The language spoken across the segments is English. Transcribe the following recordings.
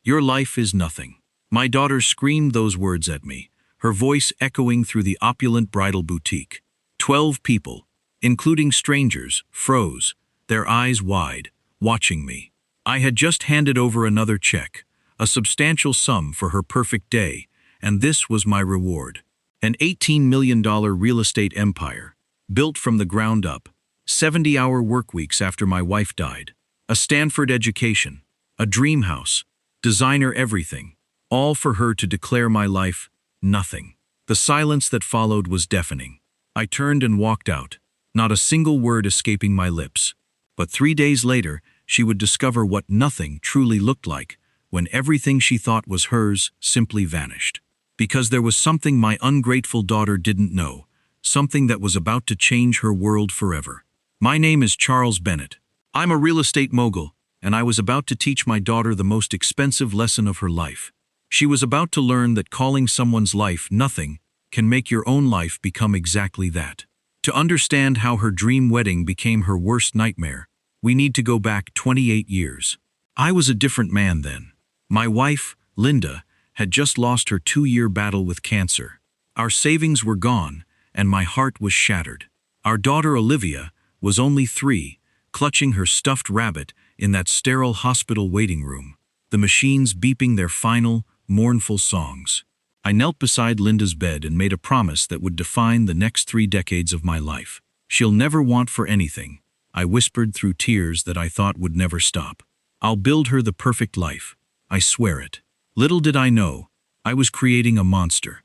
Your life is nothing." My daughter screamed those words at me, her voice echoing through the opulent bridal boutique. 12 people, including strangers, froze, their eyes wide, watching me. I had just handed over another check, a substantial sum for her perfect day, and this was my reward. An $18 million real estate empire, built from the ground up, 70-hour work weeks after my wife died, a Stanford education, a dream house, designer everything, all for her to declare my life nothing. The silence that followed was deafening. I turned and walked out, not a single word escaping my lips. But 3 days later, she would discover what nothing truly looked like, when everything she thought was hers simply vanished. Because there was something my ungrateful daughter didn't know, something that was about to change her world forever. My name is Charles Bennett. I'm a real estate mogul, and I was about to teach my daughter the most expensive lesson of her life. She was about to learn that calling someone's life nothing can make your own life become exactly that. To understand how her dream wedding became her worst nightmare, we need to go back 28 years. I was a different man then. My wife, Linda, had just lost her 2-year battle with cancer. Our savings were gone, and my heart was shattered. Our daughter Olivia was only 3, clutching her stuffed rabbit in that sterile hospital waiting room, the machines beeping their final, mournful songs. I knelt beside Linda's bed and made a promise that would define the next 3 decades of my life. "She'll never want for anything," I whispered through tears that I thought would never stop. "I'll build her the perfect life. I swear it." Little did I know, I was creating a monster.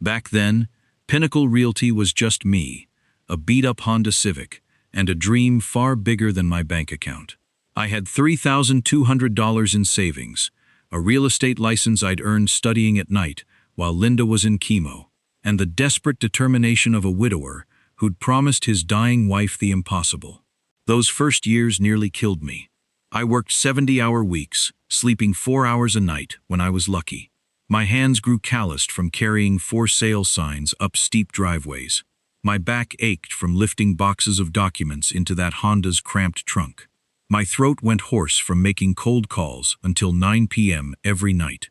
Back then, Pinnacle Realty was just me, a beat-up Honda Civic, and a dream far bigger than my bank account. I had $3,200 in savings, a real estate license I'd earned studying at night while Linda was in chemo, and the desperate determination of a widower who'd promised his dying wife the impossible. Those first years nearly killed me. I worked 70-hour weeks, sleeping 4 hours a night when I was lucky. My hands grew calloused from carrying for sale signs up steep driveways. My back ached from lifting boxes of documents into that Honda's cramped trunk. My throat went hoarse from making cold calls until 9 p.m. every night.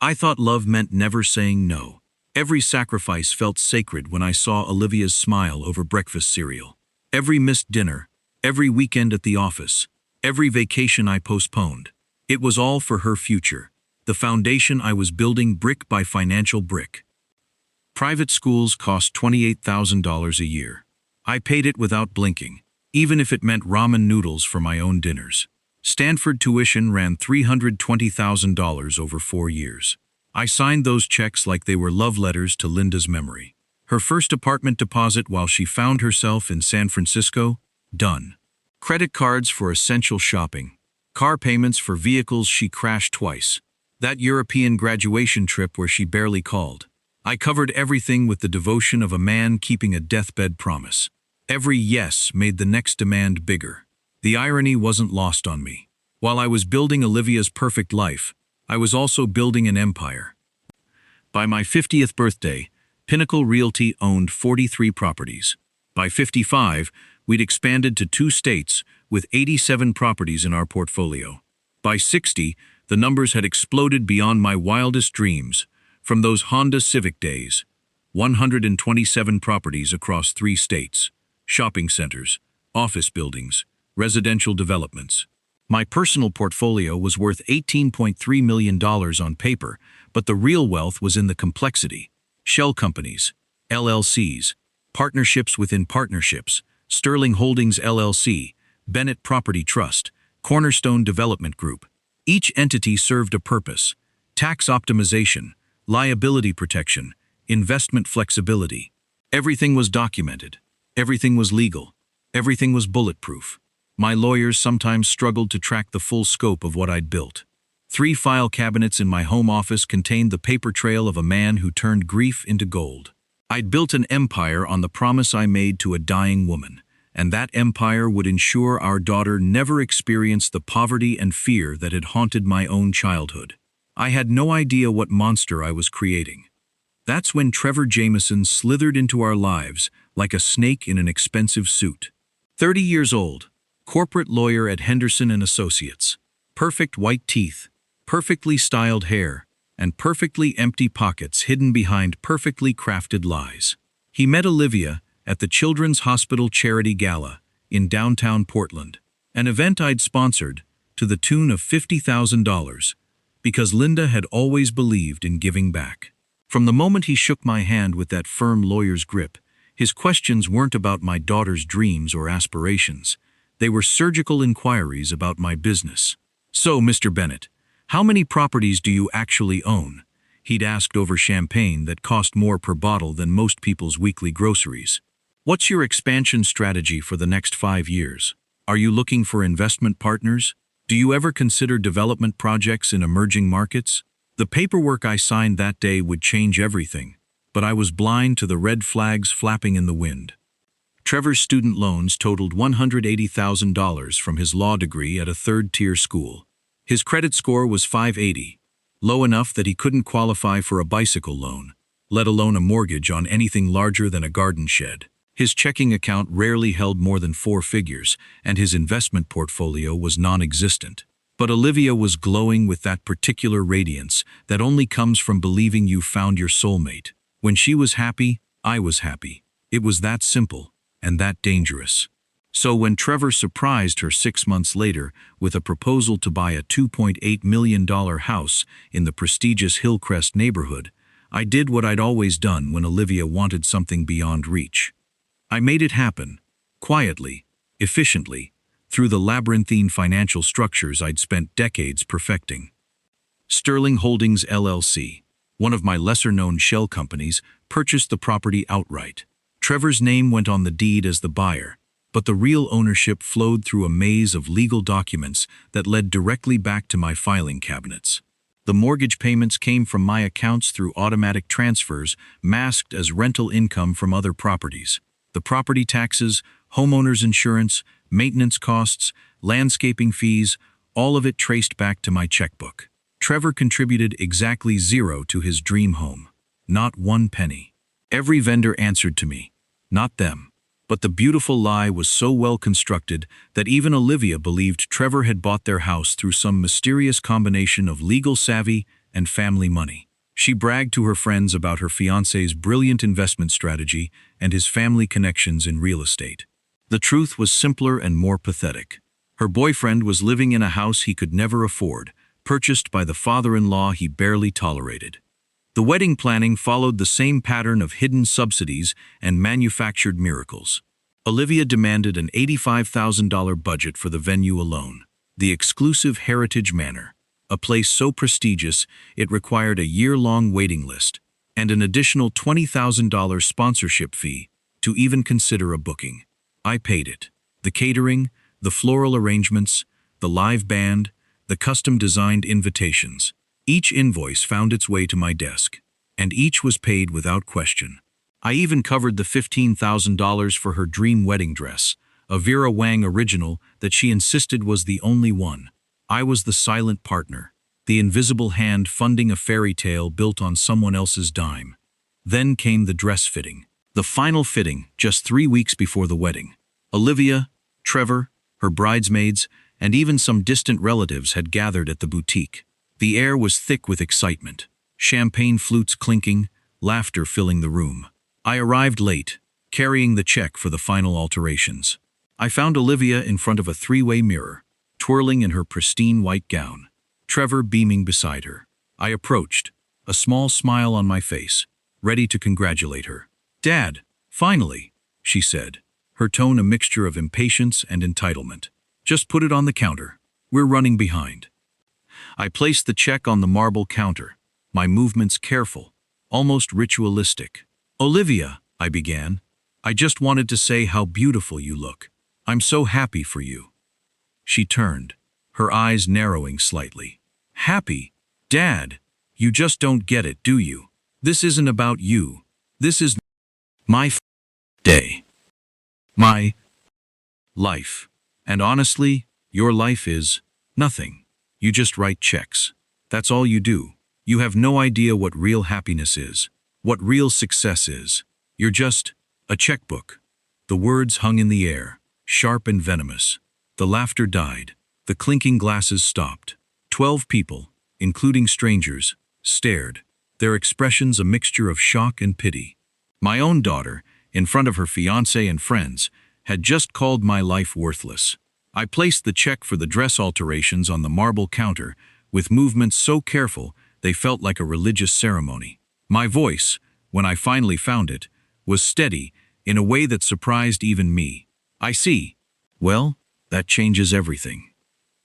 I thought love meant never saying no. Every sacrifice felt sacred when I saw Olivia's smile over breakfast cereal. Every missed dinner, every weekend at the office, every vacation I postponed. It was all for her future, the foundation I was building brick by financial brick. Private schools cost $28,000 a year. I paid it without blinking, even if it meant ramen noodles for my own dinners. Stanford tuition ran $320,000 over 4 years. I signed those checks like they were love letters to Linda's memory. Her first apartment deposit while she found herself in San Francisco, done. Credit cards for essential shopping. Car payments for vehicles she crashed twice. That European graduation trip where she barely called. I covered everything with the devotion of a man keeping a deathbed promise. Every yes made the next demand bigger. The irony wasn't lost on me. While I was building Olivia's perfect life, I was also building an empire. By my 50th birthday, Pinnacle Realty owned 43 properties. By 55, we'd expanded to 2 states with 87 properties in our portfolio. By 60, the numbers had exploded beyond my wildest dreams. From those Honda Civic days, 127 properties across 3 states, shopping centers, office buildings, residential developments. My personal portfolio was worth $18.3 million on paper, but the real wealth was in the complexity. Shell companies, LLCs, partnerships within partnerships, Sterling Holdings LLC, Bennett Property Trust, Cornerstone Development Group. Each entity served a purpose: tax optimization, liability protection, investment flexibility. Everything was documented. Everything was legal. Everything was bulletproof. My lawyers sometimes struggled to track the full scope of what I'd built. 3 file cabinets in my home office contained the paper trail of a man who turned grief into gold. I'd built an empire on the promise I made to a dying woman, and that empire would ensure our daughter never experienced the poverty and fear that had haunted my own childhood. I had no idea what monster I was creating. That's when Trevor Jameson slithered into our lives like a snake in an expensive suit. 30 years old, corporate lawyer at Henderson & Associates. Perfect white teeth, perfectly styled hair, and perfectly empty pockets hidden behind perfectly crafted lies. He met Olivia at the Children's Hospital Charity Gala in downtown Portland, an event I'd sponsored to the tune of $50,000 because Linda had always believed in giving back. From the moment he shook my hand with that firm lawyer's grip, his questions weren't about my daughter's dreams or aspirations. They were surgical inquiries about my business. "So, Mr. Bennett, how many properties do you actually own?" He'd asked over champagne that cost more per bottle than most people's weekly groceries. "What's your expansion strategy for the next 5 years? Are you looking for investment partners? Do you ever consider development projects in emerging markets?" The paperwork I signed that day would change everything, but I was blind to the red flags flapping in the wind. Trevor's student loans totaled $180,000 from his law degree at a third-tier school. His credit score was 580, low enough that he couldn't qualify for a bicycle loan, let alone a mortgage on anything larger than a garden shed. His checking account rarely held more than 4 figures, and his investment portfolio was non-existent. But Olivia was glowing with that particular radiance that only comes from believing you found your soulmate. When she was happy, I was happy. It was that simple, and that dangerous. So when Trevor surprised her 6 months later with a proposal to buy a $2.8 million house in the prestigious Hillcrest neighborhood, I did what I'd always done when Olivia wanted something beyond reach. I made it happen, quietly, efficiently, through the labyrinthine financial structures I'd spent decades perfecting. Sterling Holdings LLC, one of my lesser-known shell companies, purchased the property outright. Trevor's name went on the deed as the buyer, but the real ownership flowed through a maze of legal documents that led directly back to my filing cabinets. The mortgage payments came from my accounts through automatic transfers, masked as rental income from other properties. The property taxes, homeowners insurance, maintenance costs, landscaping fees, all of it traced back to my checkbook. Trevor contributed exactly 0 to his dream home. Not 1 penny. Every vendor answered to me, not them. But the beautiful lie was so well constructed that even Olivia believed Trevor had bought their house through some mysterious combination of legal savvy and family money. She bragged to her friends about her fiancé's brilliant investment strategy and his family connections in real estate. The truth was simpler and more pathetic. Her boyfriend was living in a house he could never afford, purchased by the father-in-law he barely tolerated. The wedding planning followed the same pattern of hidden subsidies and manufactured miracles. Olivia demanded an $85,000 budget for the venue alone, the exclusive Heritage Manor, a place so prestigious it required a year-long waiting list, and an additional $20,000 sponsorship fee to even consider a booking. I paid it. The catering, the floral arrangements, the live band, the custom-designed invitations. Each invoice found its way to my desk, and each was paid without question. I even covered the $15,000 for her dream wedding dress, a Vera Wang original that she insisted was the only one. I was the silent partner, the invisible hand funding a fairy tale built on someone else's dime. Then came the dress fitting. The final fitting, just 3 weeks before the wedding. Olivia, Trevor, her bridesmaids, and even some distant relatives had gathered at the boutique. The air was thick with excitement, champagne flutes clinking, laughter filling the room. I arrived late, carrying the check for the final alterations. I found Olivia in front of a 3-way mirror, twirling in her pristine white gown, Trevor beaming beside her. I approached, a small smile on my face, ready to congratulate her. "Dad, finally," she said, her tone a mixture of impatience and entitlement. "Just put it on the counter. We're running behind." I placed the check on the marble counter, my movements careful, almost ritualistic. "Olivia," I began, "I just wanted to say how beautiful you look. I'm so happy for you." She turned, her eyes narrowing slightly. "Happy? Dad, you just don't get it, do you? This isn't about you. This is my day. My life. And honestly, your life is nothing. You just write checks. That's all you do. You have no idea what real happiness is, what real success is. You're just a checkbook." The words hung in the air, sharp and venomous. The laughter died. The clinking glasses stopped. 12 people, including strangers, stared, their expressions a mixture of shock and pity. My own daughter, in front of her fiancé and friends, had just called my life worthless. I placed the check for the dress alterations on the marble counter, with movements so careful they felt like a religious ceremony. My voice, when I finally found it, was steady in a way that surprised even me. "I see. Well, that changes everything."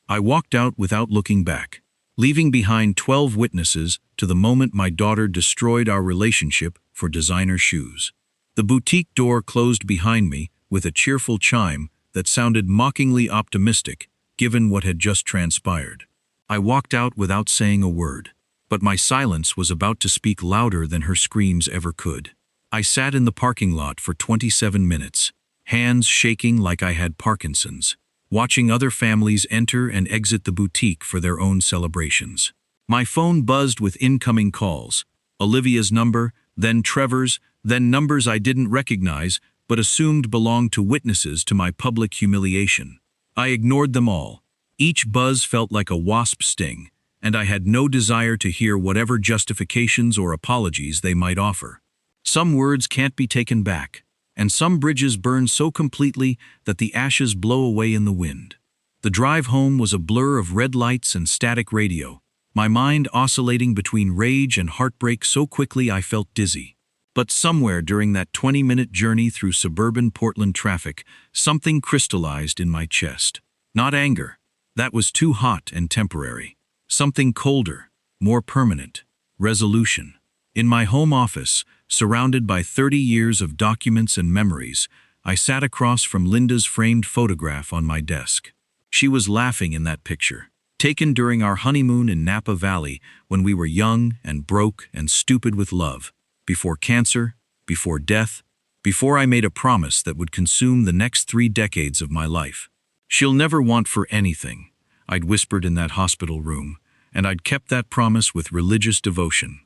I walked out without looking back, leaving behind 12 witnesses to the moment my daughter destroyed our relationship for designer shoes. The boutique door closed behind me with a cheerful chime that sounded mockingly optimistic given what had just transpired. I walked out without saying a word, but my silence was about to speak louder than her screams ever could. I sat in the parking lot for 27 minutes, hands shaking like I had Parkinson's, watching other families enter and exit the boutique for their own celebrations. My phone buzzed with incoming calls, Olivia's number, then Trevor's, then numbers I didn't recognize but assumed belonged to witnesses to my public humiliation. I ignored them all. Each buzz felt like a wasp sting, and I had no desire to hear whatever justifications or apologies they might offer. Some words can't be taken back, and some bridges burn so completely that the ashes blow away in the wind. The drive home was a blur of red lights and static radio, my mind oscillating between rage and heartbreak so quickly I felt dizzy. But somewhere during that 20-minute journey through suburban Portland traffic, something crystallized in my chest. Not anger. That was too hot and temporary. Something colder, more permanent. Resolution. In my home office, surrounded by 30 years of documents and memories, I sat across from Linda's framed photograph on my desk. She was laughing in that picture, taken during our honeymoon in Napa Valley when we were young and broke and stupid with love. Before cancer, before death, before I made a promise that would consume the next 3 decades of my life. "She'll never want for anything," I'd whispered in that hospital room, and I'd kept that promise with religious devotion.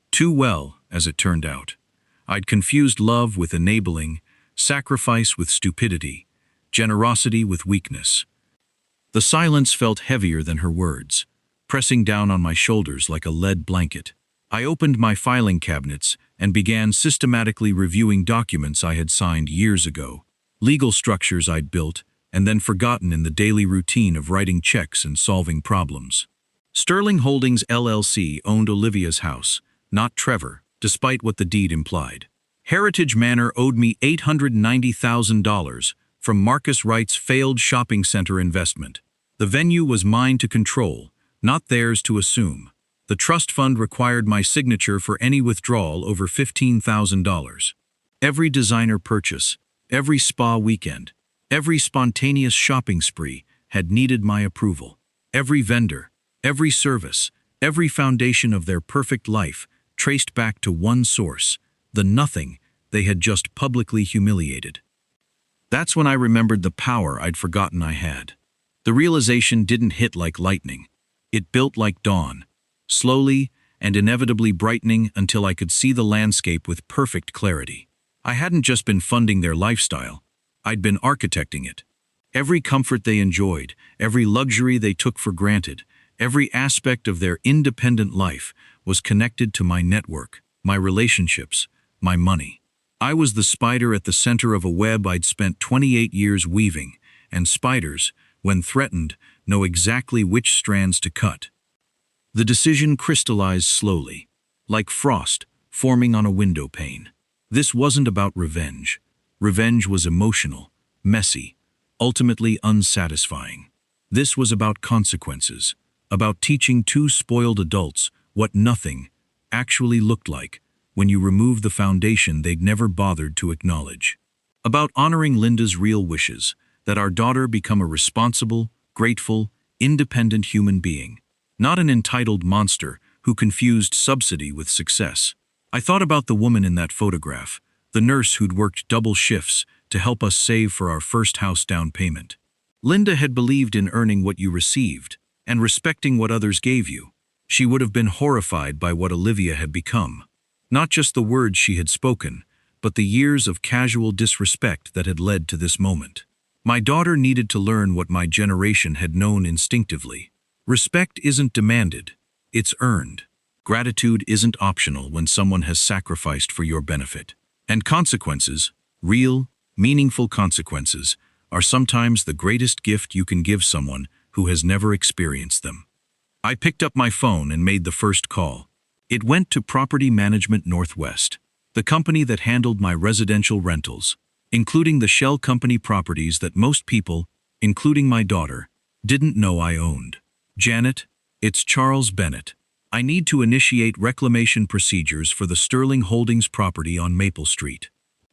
Too well, as it turned out. I'd confused love with enabling, sacrifice with stupidity, generosity with weakness. The silence felt heavier than her words, pressing down on my shoulders like a lead blanket. I opened my filing cabinets and began systematically reviewing documents I had signed years ago, legal structures I'd built and then forgotten in the daily routine of writing checks and solving problems. Sterling Holdings LLC owned Olivia's house, not Trevor, despite what the deed implied. Heritage Manor owed me $890,000 from Marcus Wright's failed shopping center investment. The venue was mine to control, not theirs to assume. The trust fund required my signature for any withdrawal over $15,000. Every designer purchase, every spa weekend, every spontaneous shopping spree had needed my approval. Every vendor, every service, every foundation of their perfect life traced back to one source, the nothing they had just publicly humiliated. That's when I remembered the power I'd forgotten I had. The realization didn't hit like lightning. It built like dawn, slowly and inevitably brightening until I could see the landscape with perfect clarity. I hadn't just been funding their lifestyle, I'd been architecting it. Every comfort they enjoyed, every luxury they took for granted, every aspect of their independent life was connected to my network, my relationships, my money. I was the spider at the center of a web I'd spent 28 years weaving, and spiders, when threatened, know exactly which strands to cut. The decision crystallized slowly, like frost forming on a window pane. This wasn't about revenge. Revenge was emotional, messy, ultimately unsatisfying. This was about consequences, about teaching 2 spoiled adults what nothing actually looked like when you removed the foundation they'd never bothered to acknowledge. About honoring Linda's real wishes, that our daughter become a responsible, grateful, independent human being, not an entitled monster who confused subsidy with success. I thought about the woman in that photograph, the nurse who'd worked double shifts to help us save for our first house down payment. Linda had believed in earning what you received and respecting what others gave you. She would have been horrified by what Olivia had become. Not just the words she had spoken, but the years of casual disrespect that had led to this moment. My daughter needed to learn what my generation had known instinctively. Respect isn't demanded, It's earned. Gratitude isn't optional when someone has sacrificed for your benefit. And consequences, real, meaningful consequences, are sometimes the greatest gift you can give someone who has never experienced them. I picked up my phone and made the first call. It went to Property Management Northwest, the company that handled my residential rentals, including the shell company properties that most people, including my daughter, didn't know I owned. Janet, it's Charles Bennett. I need to initiate reclamation procedures for the Sterling Holdings property on Maple Street.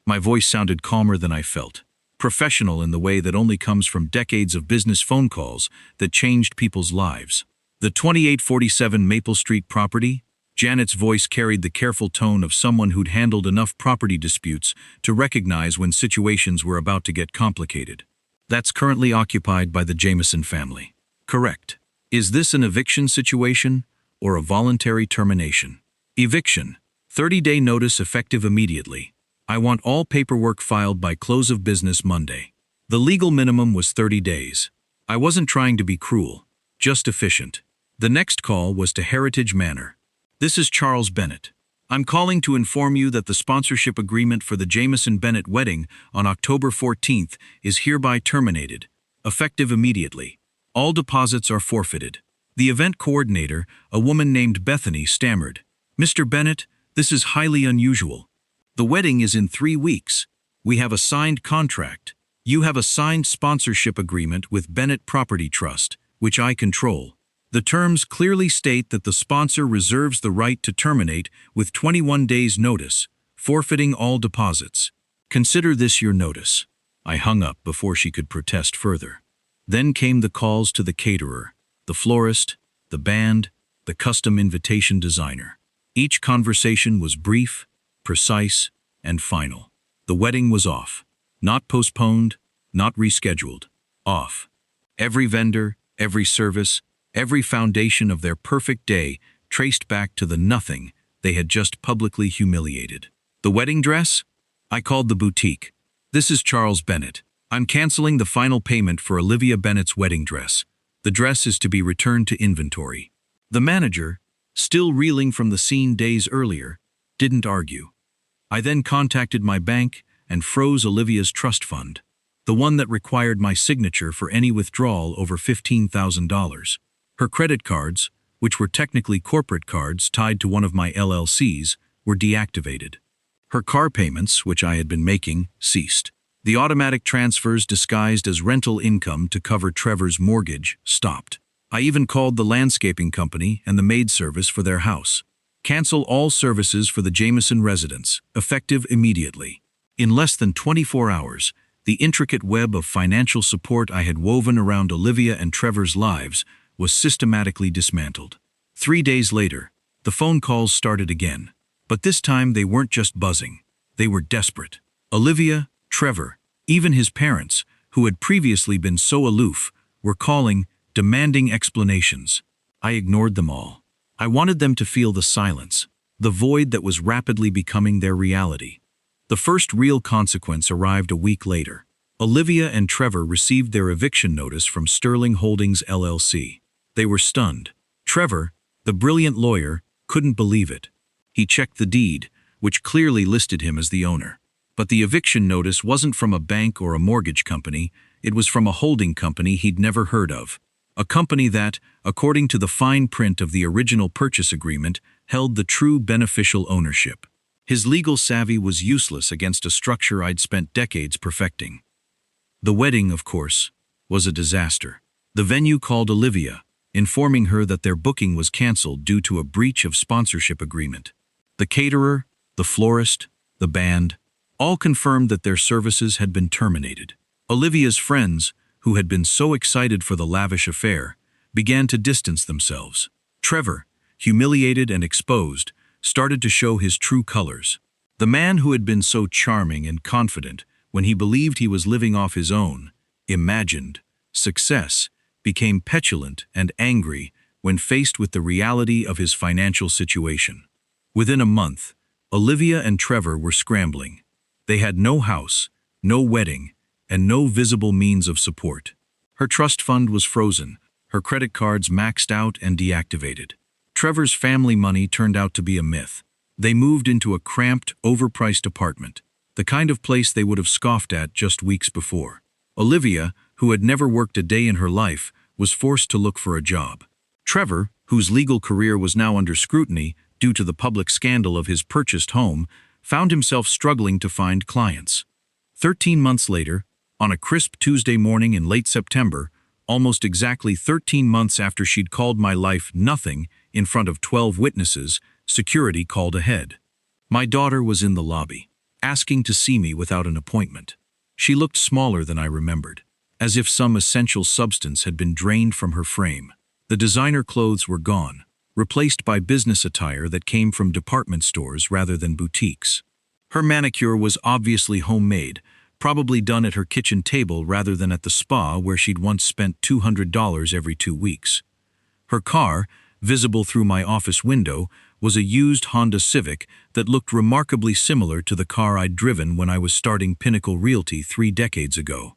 My voice sounded calmer than I felt, professional in the way that only comes from decades of business phone calls that changed people's lives. The 2847 Maple Street property? Janet's voice carried the careful tone of someone who'd handled enough property disputes to recognize when situations were about to get complicated. That's currently occupied by the Jameson family. Correct. Is this an eviction situation or a voluntary termination? Eviction. 30-day notice effective immediately. I want all paperwork filed by close of business Monday. The legal minimum was 30 days. I wasn't trying to be cruel, just efficient. The next call was to Heritage Manor. This is Charles Bennett. I'm calling to inform you that the sponsorship agreement for the Jameson Bennett wedding on October 14th is hereby terminated, effective immediately. All deposits are forfeited. The event coordinator, a woman named Bethany, stammered, "Mr. Bennett, this is highly unusual. The wedding is in 3 weeks. We have a signed contract. You have a signed sponsorship agreement with Bennett Property Trust, which I control. The terms clearly state that the sponsor reserves the right to terminate with 21 days' notice, forfeiting all deposits. Consider this your notice." I hung up before she could protest further. Then came the calls to the caterer, the florist, the band, the custom invitation designer. Each conversation was brief, precise, and final. The wedding was off. Not postponed, not rescheduled. Off. Every vendor, every service, every foundation of their perfect day traced back to the nothing they had just publicly humiliated. The wedding dress? I called the boutique. "This is Charles Bennett. I'm canceling the final payment for Olivia Bennett's wedding dress. The dress is to be returned to inventory." The manager, still reeling from the scene days earlier, didn't argue. I then contacted my bank and froze Olivia's trust fund, the one that required my signature for any withdrawal over $15,000. Her credit cards, which were technically corporate cards tied to one of my LLCs, were deactivated. Her car payments, which I had been making, ceased. The automatic transfers disguised as rental income to cover Trevor's mortgage stopped. I even called the landscaping company and the maid service for their house. Cancel all services for the Jameson residents, effective immediately. In less than 24 hours, the intricate web of financial support I had woven around Olivia and Trevor's lives was systematically dismantled. 3 days later, the phone calls started again. But this time they weren't just buzzing. They were desperate. Olivia, Trevor, even his parents, who had previously been so aloof, were calling, demanding explanations. I ignored them all. I wanted them to feel the silence, the void that was rapidly becoming their reality. The first real consequence arrived a week later. Olivia and Trevor received their eviction notice from Sterling Holdings LLC. They were stunned. Trevor, the brilliant lawyer, couldn't believe it. He checked the deed, which clearly listed him as the owner. But the eviction notice wasn't from a bank or a mortgage company, it was from a holding company he'd never heard of. A company that, according to the fine print of the original purchase agreement, held the true beneficial ownership. His legal savvy was useless against a structure I'd spent decades perfecting. The wedding, of course, was a disaster. The venue called Olivia, informing her that their booking was canceled due to a breach of sponsorship agreement. The caterer, the florist, the band, all confirmed that their services had been terminated. Olivia's friends, who had been so excited for the lavish affair, began to distance themselves. Trevor, humiliated and exposed, started to show his true colors. The man who had been so charming and confident when he believed he was living off his own, imagined, success, became petulant and angry when faced with the reality of his financial situation. Within a month, Olivia and Trevor were scrambling. They had no house, no wedding, and no visible means of support. Her trust fund was frozen, her credit cards maxed out and deactivated. Trevor's family money turned out to be a myth. They moved into a cramped, overpriced apartment, the kind of place they would have scoffed at just weeks before. Olivia, who had never worked a day in her life, was forced to look for a job. Trevor, whose legal career was now under scrutiny due to the public scandal of his purchased home, found himself struggling to find clients. 13 months later, on a crisp Tuesday morning in late September, almost exactly 13 months after she'd called my life nothing in front of 12 witnesses, security called ahead. My daughter was in the lobby, asking to see me without an appointment. She looked smaller than I remembered, as if some essential substance had been drained from her frame. The designer clothes were gone, replaced by business attire that came from department stores rather than boutiques. Her manicure was obviously homemade, probably done at her kitchen table rather than at the spa where she'd once spent $200 every 2 weeks. Her car, visible through my office window, was a used Honda Civic that looked remarkably similar to the car I'd driven when I was starting Pinnacle Realty 3 decades ago.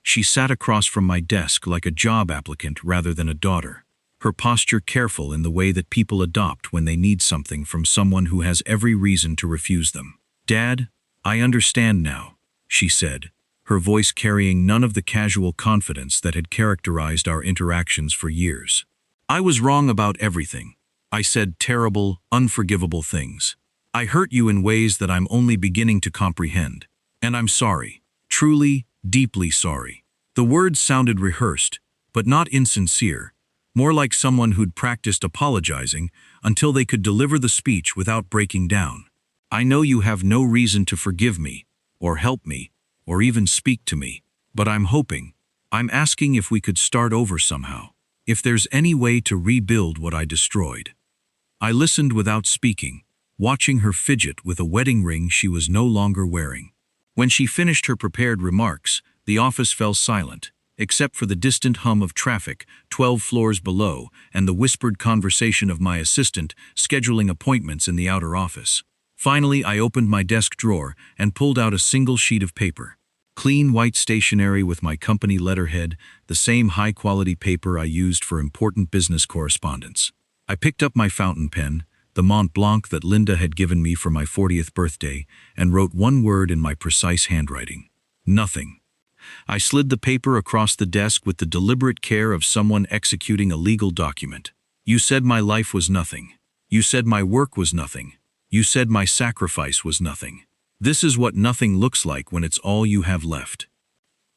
She sat across from my desk like a job applicant rather than a daughter, her posture careful in the way that people adopt when they need something from someone who has every reason to refuse them. "Dad, I understand now," she said, her voice carrying none of the casual confidence that had characterized our interactions for years. "I was wrong about everything. I said terrible, unforgivable things. I hurt you in ways that I'm only beginning to comprehend. And I'm sorry. Truly, deeply sorry." The words sounded rehearsed, but not insincere, more like someone who'd practiced apologizing until they could deliver the speech without breaking down. "I know you have no reason to forgive me, or help me, or even speak to me, but I'm asking if we could start over somehow, if there's any way to rebuild what I destroyed." I listened without speaking, watching her fidget with a wedding ring she was no longer wearing. When she finished her prepared remarks, the office fell silent, except for the distant hum of traffic 12 floors below and the whispered conversation of my assistant scheduling appointments in the outer office. Finally, I opened my desk drawer and pulled out a single sheet of paper. Clean white stationery with my company letterhead, the same high-quality paper I used for important business correspondence. I picked up my fountain pen, the Mont Blanc that Linda had given me for my 40th birthday, and wrote one word in my precise handwriting: nothing. I slid the paper across the desk with the deliberate care of someone executing a legal document. "You said my life was nothing. You said my work was nothing. You said my sacrifice was nothing. This is what nothing looks like when it's all you have left."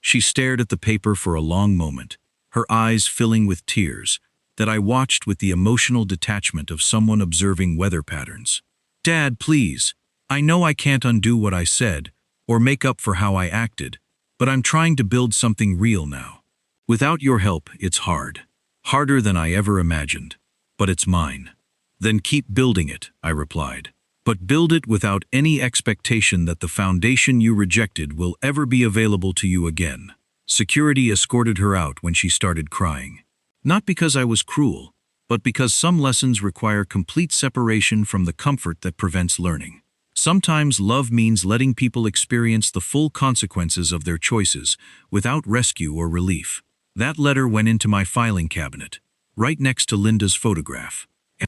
She stared at the paper for a long moment, her eyes filling with tears that I watched with the emotional detachment of someone observing weather patterns. "Dad, please. I know I can't undo what I said or make up for how I acted, but I'm trying to build something real now. Without your help, it's hard. Harder than I ever imagined. But it's mine." "Then keep building it," I replied. "But build it without any expectation that the foundation you rejected will ever be available to you again." Security escorted her out when she started crying. Not because I was cruel, but because some lessons require complete separation from the comfort that prevents learning. Sometimes love means letting people experience the full consequences of their choices without rescue or relief. That letter went into my filing cabinet, right next to Linda's photograph.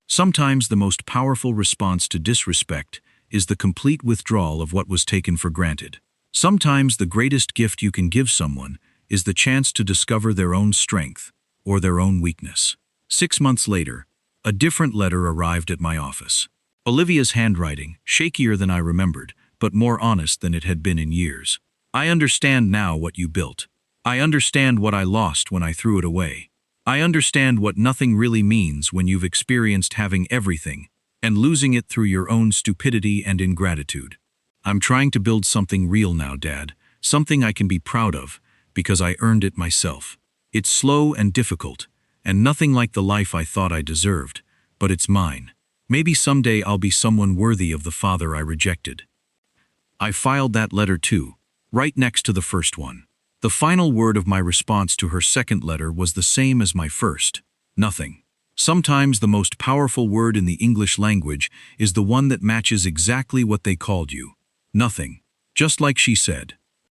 Sometimes the most powerful response to disrespect is the complete withdrawal of what was taken for granted. Sometimes the greatest gift you can give someone is the chance to discover their own strength or their own weakness. 6 months later, a different letter arrived at my office. Olivia's handwriting, shakier than I remembered, but more honest than it had been in years. "I understand now what you built. I understand what I lost when I threw it away. I understand what nothing really means when you've experienced having everything and losing it through your own stupidity and ingratitude. I'm trying to build something real now, Dad, something I can be proud of, because I earned it myself. It's slow and difficult, and nothing like the life I thought I deserved, but it's mine. Maybe someday I'll be someone worthy of the father I rejected." I filed that letter too, right next to the first one. The final word of my response to her second letter was the same as my first: nothing. Sometimes the most powerful word in the English language is the one that matches exactly what they called you: nothing. Just like she said,